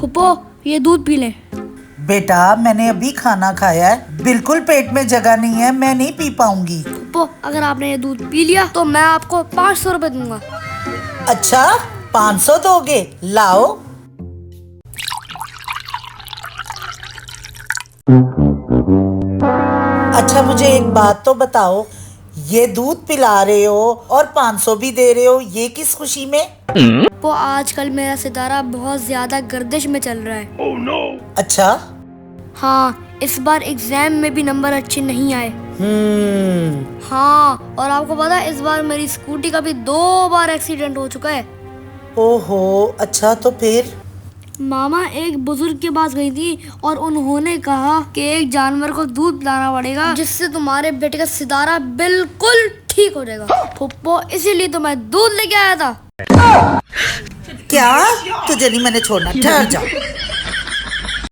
फुप्पो ये दूध पी ले। बेटा मैंने अभी खाना खाया है, बिल्कुल पेट में जगह नहीं है, मैं नहीं पी पाऊंगी। फुप्पो अगर आपने ये दूध पी लिया तो मैं आपको 500 रुपए दूंगा। अच्छा 500 दोगे? लाओ। अच्छा मुझे एक बात तो बताओ, ये दूध पिला रहे हो और 500 भी दे रहे हो, ये किस खुशी में? वो आजकल मेरा सितारा बहुत ज्यादा गर्दिश में चल रहा है। Oh no! अच्छा। हाँ इस बार एग्जाम में भी नंबर अच्छे नहीं आए। हाँ और आपको पता है इस बार मेरी स्कूटी का भी 2 बार एक्सीडेंट हो चुका है। ओहो अच्छा तो फिर? मामा एक बुजुर्ग के पास गई थी और उन्होंने कहा कि एक जानवर को दूध पिलाना पड़ेगा जिससे तुम्हारे बेटे का सितारा बिल्कुल ठीक हो जाएगा। फुप्पो इसीलिए तो मैं दूध लेके आया था। क्या? तुझे नहीं मैंने छोड़ना, ठहर जा।